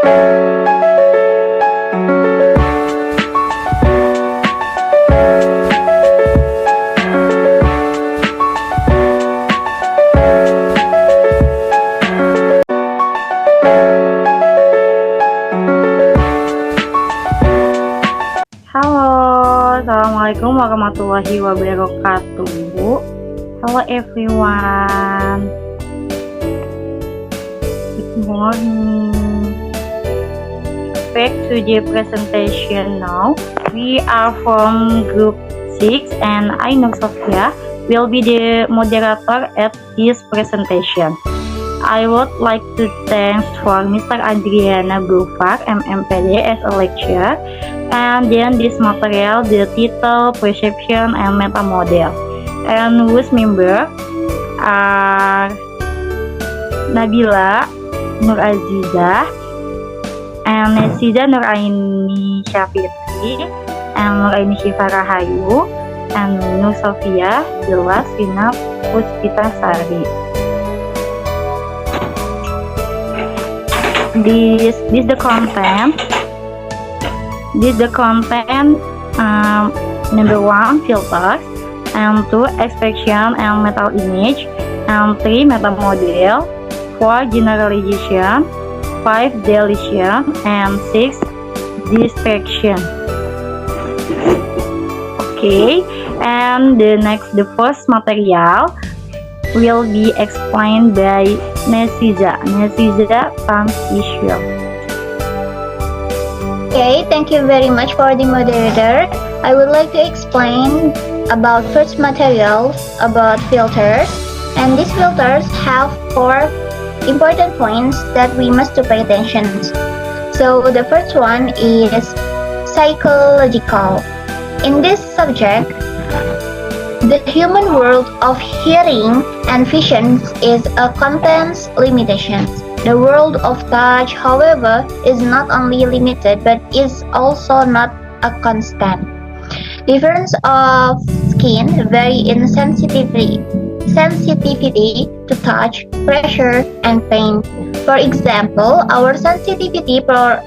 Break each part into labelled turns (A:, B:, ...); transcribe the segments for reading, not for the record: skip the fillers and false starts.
A: Halo, Assalamualaikum warahmatullahi wabarakatuh. Hello everyone. Good morning. Back to the presentation now. We are from group 6 and I, Nur Sofia, will be the moderator at this presentation. I would like to thank for Mr. Adriana Gufar, MMPD, as a lecturer, and then this material, the title, perception, and meta model, and whose member are Nabila Nur Azizah and Nesida Nur Aini Syafitri and Nur Aini Syifa Rahayu and Nur Sofia Jelas Rina Puspitasari. This the content. Number 1, filters, and 2, extraction and metal image, and 3, meta model, 4, generalization, 5, deletion, and 6, distraction. Okay, and the first material will be explained by Nesiza Tamsisyo.
B: Okay, thank you very much for the moderator. I would like to explain about first materials about filters, and these filters have 4 important points that we must to pay attention. So the first one is psychological. In this subject, the human world of hearing and vision is a contents limitations. The world of touch, however, is not only limited but is also not a constant. Difference of skin vary in sensitivity to touch, pressure, and pain. For example, our sensitivity for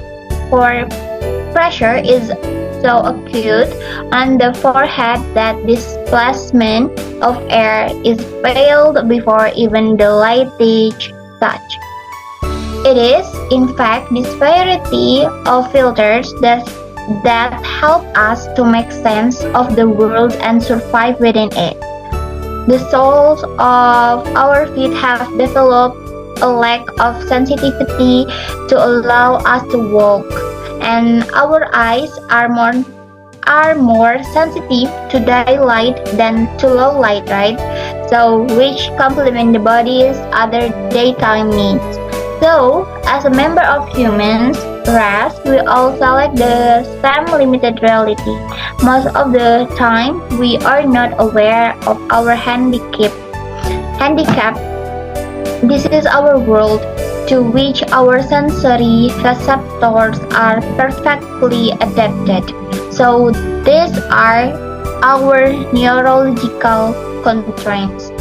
B: pressure is so acute on the forehead that displacement of air is felt before even the lightest touch. It is, in fact, this variety of filters that help us to make sense of the world and survive within it. The soles of our feet have developed a lack of sensitivity to allow us to walk, and our eyes are more sensitive to daylight than to low light, right? So, which complement the body's other daytime needs. So, as a member of humans race, we all select the same limited reality. Most of the time, we are not aware of our handicap. This is our world to which our sensory receptors are perfectly adapted. So, these are our neurological constraints.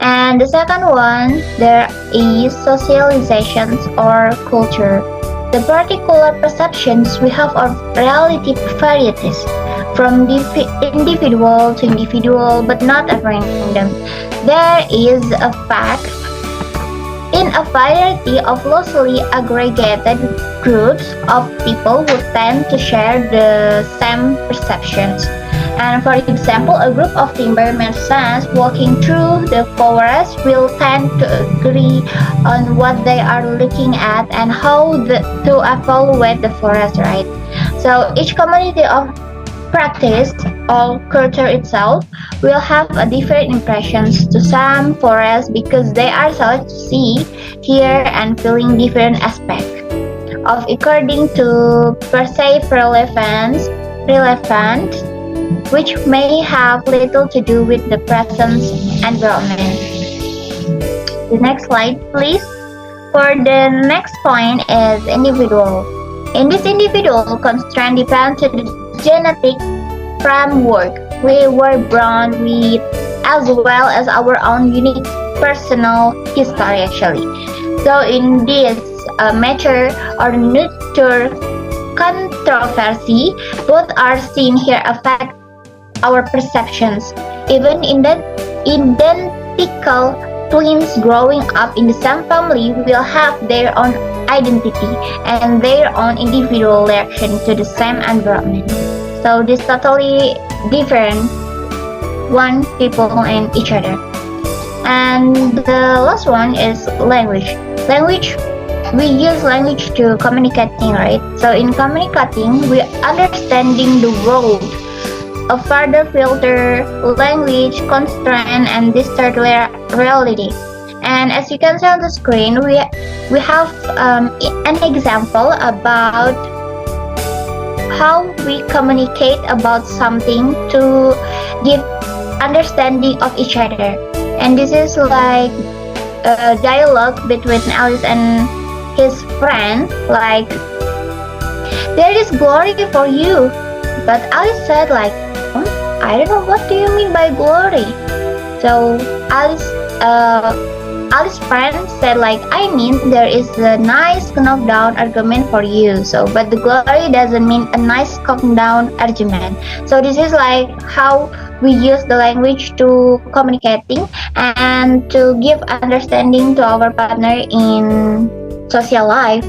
B: And the second one, there is socializations or culture. The particular perceptions we have of reality varieties from individual to individual, but not a random. There is a fact in a variety of loosely aggregated groups of people who tend to share the same perceptions. And for example, a group of timber merchants walking through the forest will tend to agree on what they are looking at and how to evaluate the forest, right? So each community of practice or culture itself will have a different impressions to some forests because they are select to see, hear, and feeling different aspects of according to perceived relevant, which may have little to do with the present environment. The next slide, please. For the next point is individual. In this individual constraint depends on the genetic framework we were born with, as well as our own unique personal history actually. So in this mature or nurture controversy, both are seen here affect our perceptions. Even in the identical twins growing up in the same family will have their own identity and their own individual reaction to the same environment. So this totally different one people and each other. And the last one is language. We use language to communicating, right? So in communicating, we understanding the world. A further filter language, constraint, and distort reality. And as you can see on the screen, we have an example about how we communicate about something to give understanding of each other. And this is like a dialogue between Alice and his friend, like, there is glory for you. But Alice said like, I don't know, what do you mean by glory? So Alice's friend said like, I mean there is a nice knockdown argument for you. So but the glory doesn't mean a nice knockdown argument. So this is like how we use the language to communicating and to give understanding to our partner in social life.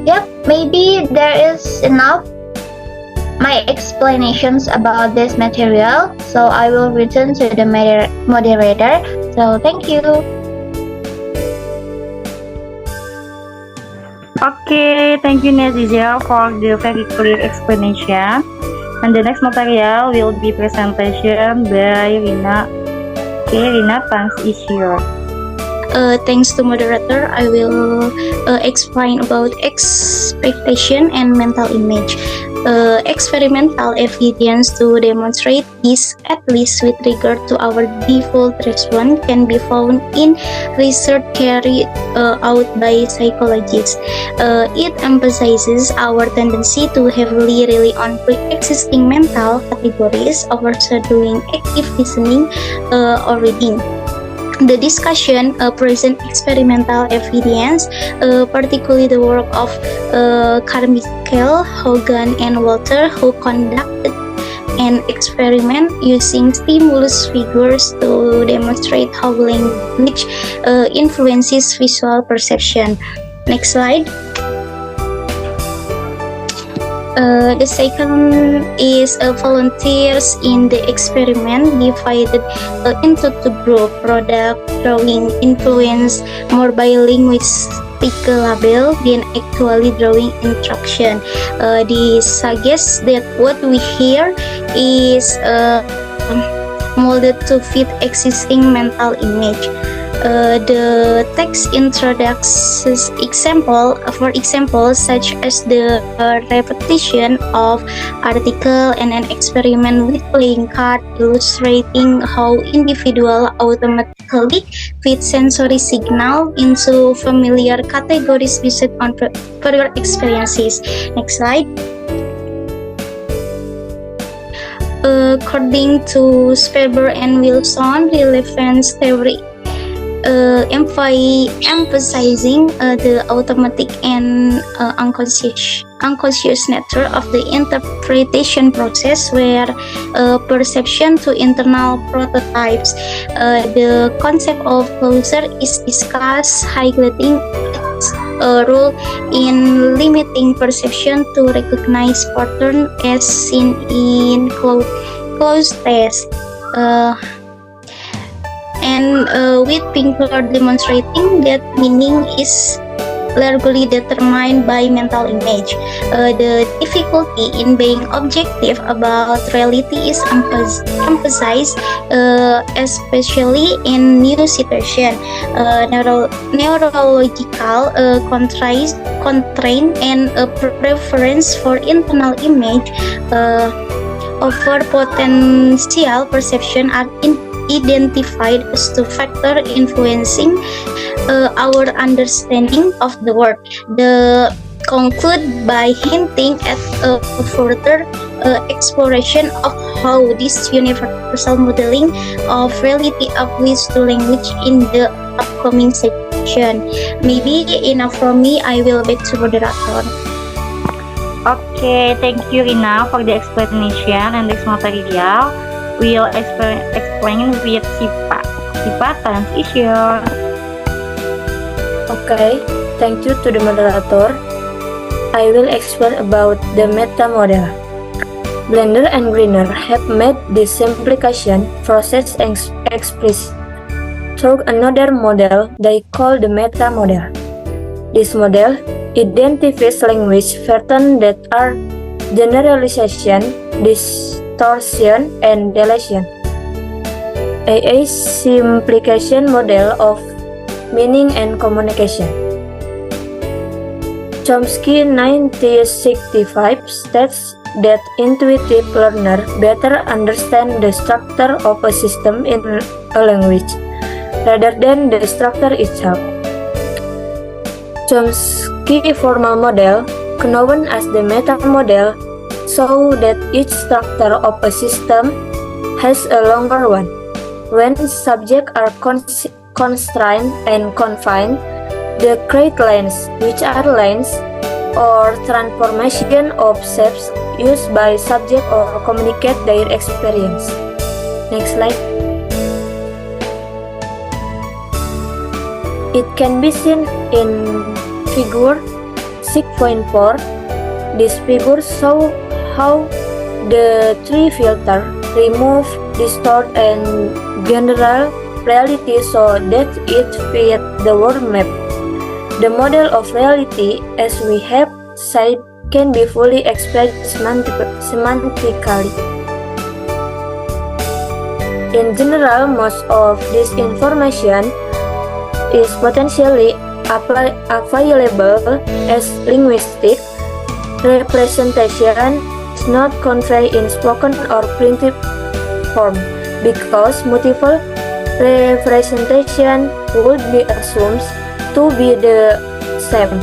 B: Yep, maybe there is enough my explanations about this material, so I will return to the moderator. So thank you.
A: Okay, thank you Nazizia for the very clear explanation. And the next material will be presentation by Rina. Okay, Rina, thanks is yours.
C: Thanks to moderator, I will explain about expectation and mental image. Experimental evidence to demonstrate this, at least with regard to our default response, can be found in research carried out by psychologists. It emphasizes our tendency to heavily rely on pre-existing mental categories overshadowing active listening or reading. The discussion present experimental evidence, particularly the work of Carmichael, Hogan, and Walter, who conducted an experiment using stimulus figures to demonstrate how language influences visual perception. Next slide. The second is volunteers in the experiment divided into two groups: product drawing influence more by linguistic label than actually drawing instruction. This suggests that what we hear is molded to fit existing mental image. The text introduces for example, such as the repetition of article and an experiment with playing card, illustrating how individual automatically fit sensory signal into familiar categories based on prior experiences. Next slide. According to Speber and Wilson, relevance theory emphasizing the automatic and unconscious nature of the interpretation process, where perception to internal prototypes. The concept of closure is discussed, highlighting its role in limiting perception to recognize pattern as seen in closed text. And with Pinkler demonstrating that meaning is largely determined by mental image. The difficulty in being objective about reality is emphasized, especially in new situation. Neurological constraint and a preference for internal image over potential perception are identified as two factors influencing our understanding of the world. They conclude by hinting at a further exploration of how this universal modeling of reality applies to language in the upcoming section. explanation. Maybe enough from me. I will back to moderator.
A: Okay, thank you Rina for the explanation and this material. We'll explain with Sipa. Sipa, time is yours.
D: Okay, thank you to the moderator. I will explain about the meta model. Blender and Greener have made this simplification process explicit through another model they call the meta model. This model identifies language patterns that are generalization, distortion, and deletion. A simplification model of meaning and communication. Chomsky 1965 states that intuitive learners better understand the structure of a system in a language rather than the structure itself. Chomsky formal model, known as the meta model, shows that each structure of a system has a longer one. When subjects are constrained and confined, the create lines, which are lines or transformation of shapes used by subject or communicate their experience. Next slide. It can be seen in figure 6.4. This figure shows how the three filters remove, distort, and general reality so that it fits the world map. The model of reality, as we have said, can be fully expressed semantically. In general, most of this information is potentially available as linguistic representation, is not conveyed in spoken or printed form, because multiple representation would be assumed to be the same,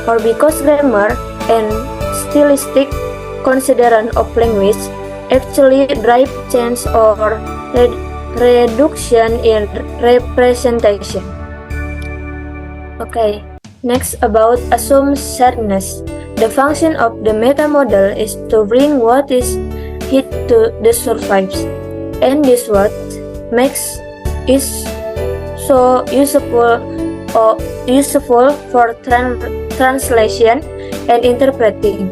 D: or because grammar and stylistic consideration of language actually drive change or reduction in representation. Okay, next about assumed sharedness. The function of the meta model is to bring what is hid to the surface, and this what makes it so useful for translation and interpreting.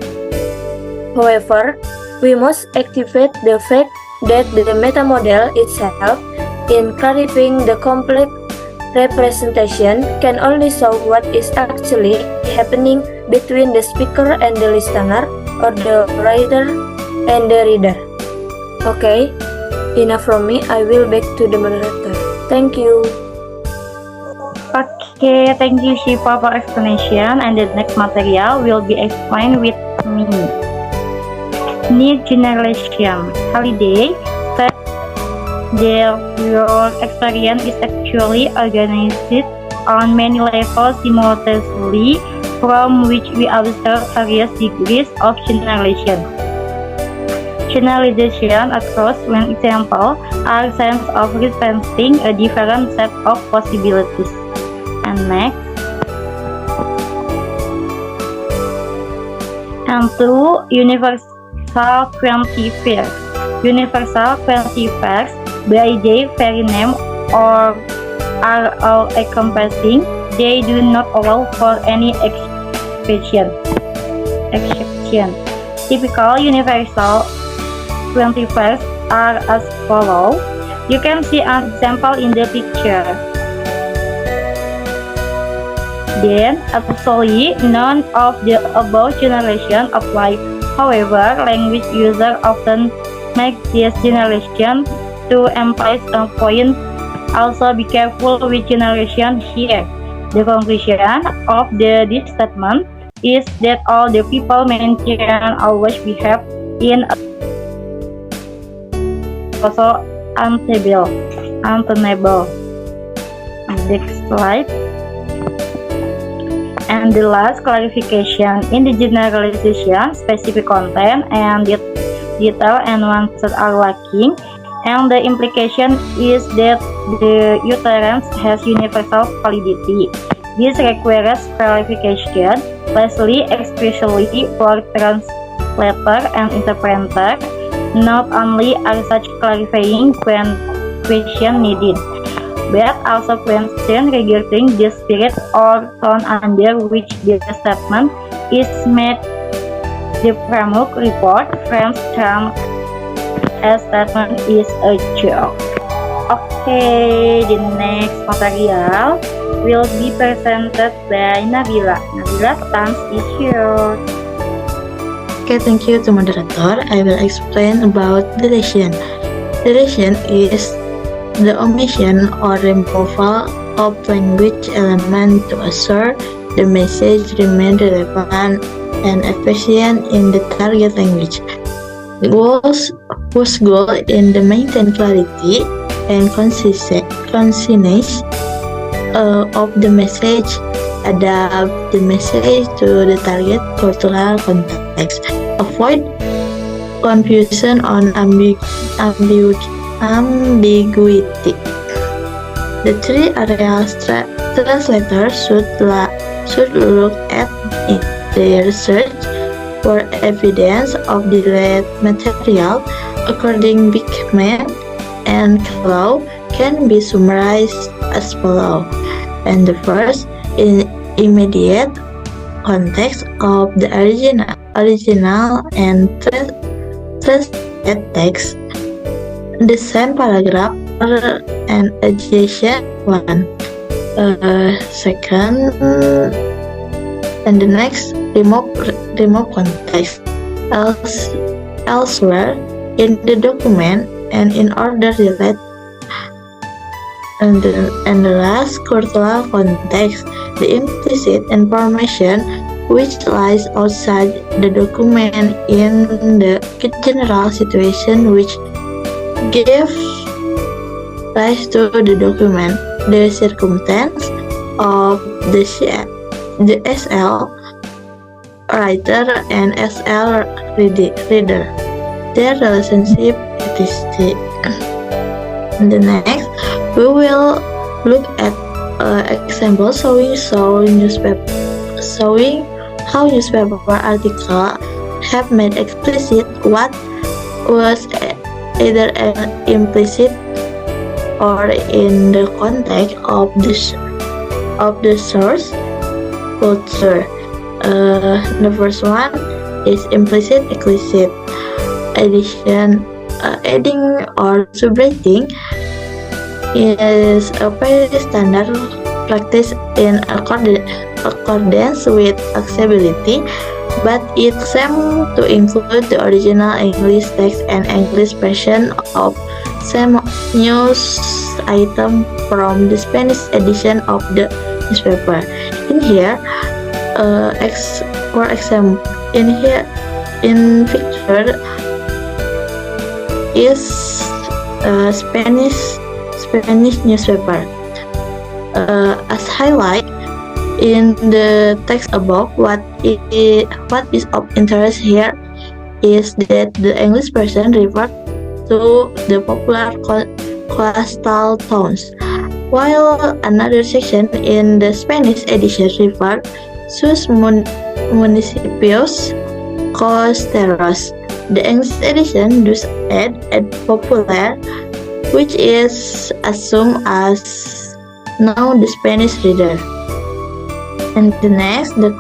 D: However, we must activate the fact that the meta model itself, in clarifying the complex representation, can only show what is actually happening between the speaker and the listener, or the writer and the reader. Okay, enough from me. I will back to the moderator. Thank you.
A: Okay, thank you Shiva for explanation, and the next material will be explained with me. Need generation. Holiday said your experience is actually organized on many levels simultaneously, from which we observe various degrees of generalization. Generalization across one example are sense of representing a different set of possibilities. And next, and two, universal quantifiers. Universal quantifiers by their very name or are all encompassing. They do not allow for any exception. Typical universal quantifiers are as follows. You can see an example in the picture. Then, absolutely none of the above generation apply. However, language users often make this generation to emphasize a point. Also, be careful with generation here. The conclusion of this statement is that all the people mentioned always behave in also untenable. Next slide. And the last clarification, in the generalization, specific content and detail and ones that are lacking, and the implication is that the utterance has universal validity. This requires clarification, lastly, especially for translator and interpreter. Not only are such clarifying questions needed, but also questions regarding the spirit or tone under which the statement is made. The Pramuk report frames term as statement is a joke. Okay, the next material will be presented by Nabila. Nabila, chance is yours.
E: Okay, thank you to moderator. I will explain about deletion. Deletion is the omission or removal of language element to assure the message remain relevant and efficient in the target language. Whose goal in the maintain clarity and conciseness of the message, adapt the message to the target cultural context, avoid confusion on ambiguity. The three areas translators should look at in their research for evidence of delayed material according Beckman and Clow can be summarized as follows. And the first, in immediate context of the original and translated text, the same paragraph or an adjacent one. Second, and the next, remove context elsewhere in the document and in order relate. And the last, cultural context, the implicit information which lies outside the document in the general situation which gives rise to the document, the circumstance of the SL writer and SL reader, their relationship, etc. And the next, we will look at example showing how newspaper article have made explicit what was either implicit or in the context of the source culture. The first one is implicit explicit addition. Adding or subtracting is a very standard practice in accordance with accessibility, but it seems to include the original English text and English version of same news item from the Spanish edition of the newspaper. In here, for example, in picture is Spanish newspaper. As highlight in the text above, what is of interest here is that the English version refers to the popular coastal towns, while another section in the Spanish edition refers sus municipios costeros. The English edition does add popular, which is assumed as now the Spanish reader. And the next, the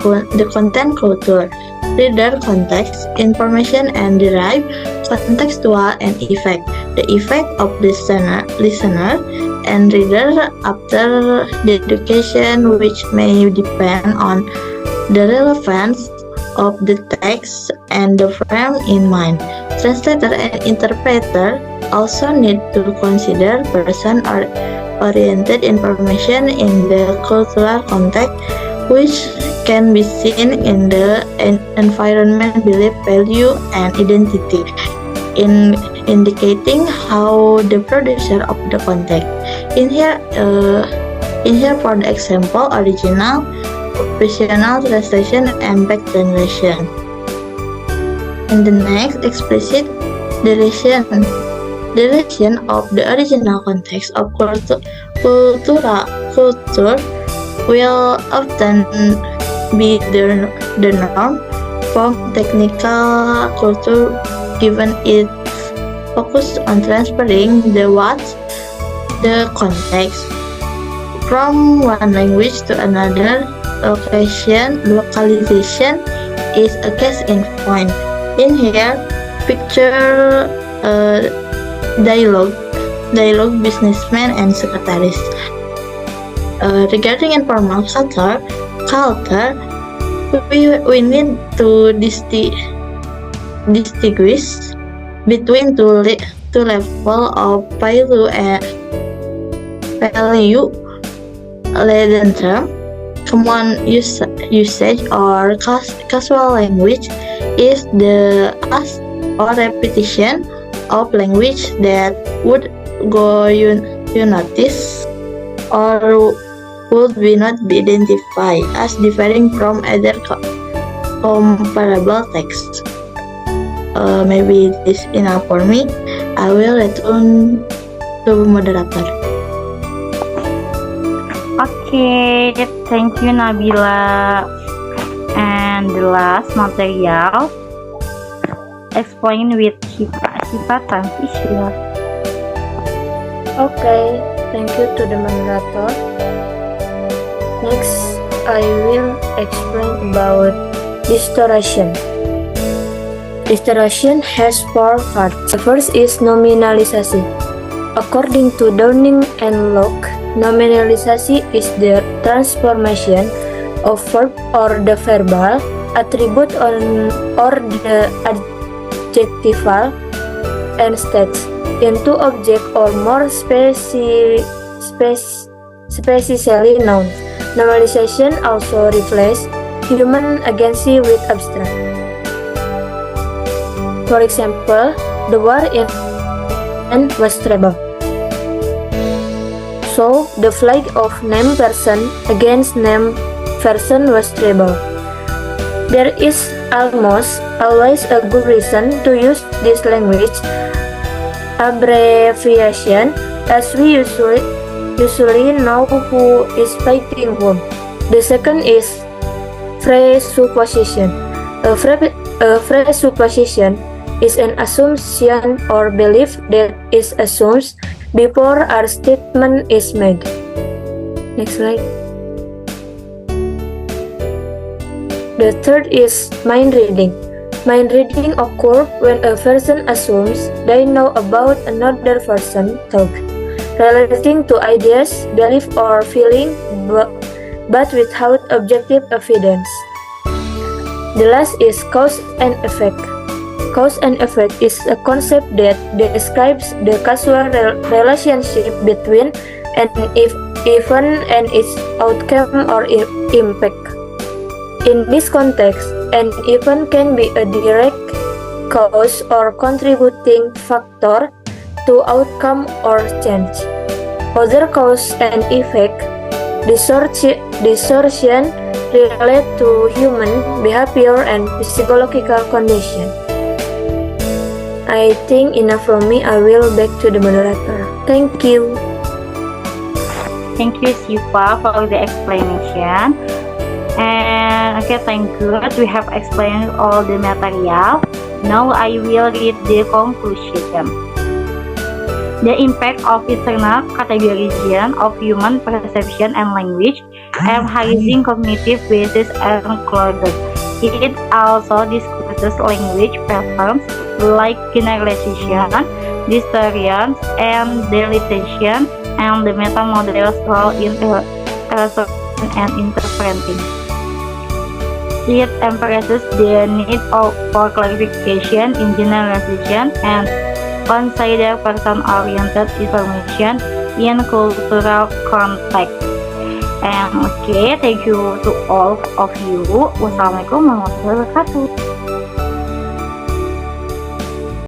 E: content culture, reader context, information and derived contextual and effect. The effect of listener and reader after the education, which may depend on the relevance of the text and the frame in mind. Translator and interpreter also need to consider person-oriented information in the cultural context, which can be seen in the environment, belief, value, and identity, in indicating how the producer of the context. In here for the example, original, professional translation, and back translation. And the next, explicit deletion of the original context of culture will often be the norm from technical culture given its focus on transferring the context from one language to another. Localization is a case in point. In here, picture dialogue businessman and secretaries. Regarding informal culture, we need to distinguish between two levels of value laden term. Common usage or casual language is the use or repetition of language that would go unnoticed or would not be identified as differing from other comparable texts. Maybe this enough for me. I will return to moderator.
A: Okay, thank you Nabila. And the last material, explain with Siva transition.
D: Okay, thank you to the moderator. Next, I will explain about distortion. Distortion has four parts. The first is nominalisasi. According to Downing and Locke, nominalisasi is the transformation of verb or the verbal attribute or the adjectival estates into object or more specifically noun. Normalization also replaces human agency with abstract. For example, the war in was treble. So, the flag of named person against named person was treble. There is almost always a good reason to use this language abbreviation, as we usually know who is fighting whom. The second is presupposition. A presupposition is an assumption or belief that is assumed before a statement is made. Next slide. The third is mind reading. Mind reading occurs when a person assumes they know about another person's thought, relating to ideas, belief, or feeling, but without objective evidence. The last is cause and effect. Cause and effect is a concept that describes the causal relationship between an event and its outcome or impact. In this context, an event can be a direct cause or contributing factor to outcome or change. Other cause and effect distortion relate to human behavior and physiological condition. I think enough from me. I will back to the moderator. Thank you.
A: Thank you Siva for the explanation. And okay, thank you. We have explained all the material. Now I will read the conclusion. The impact of internal categorization of human perception and language, emphasizing cognitive basis and closures. It also discusses language patterns like generalization, distortion, and deletion, and the meta-model's role in reasoning and interpreting. It emphasizes the need for clarification in generalization and consider person-oriented information in cultural context. And okay, thank you to all of you. Wassalamualaikum warahmatullahi wabarakatuh.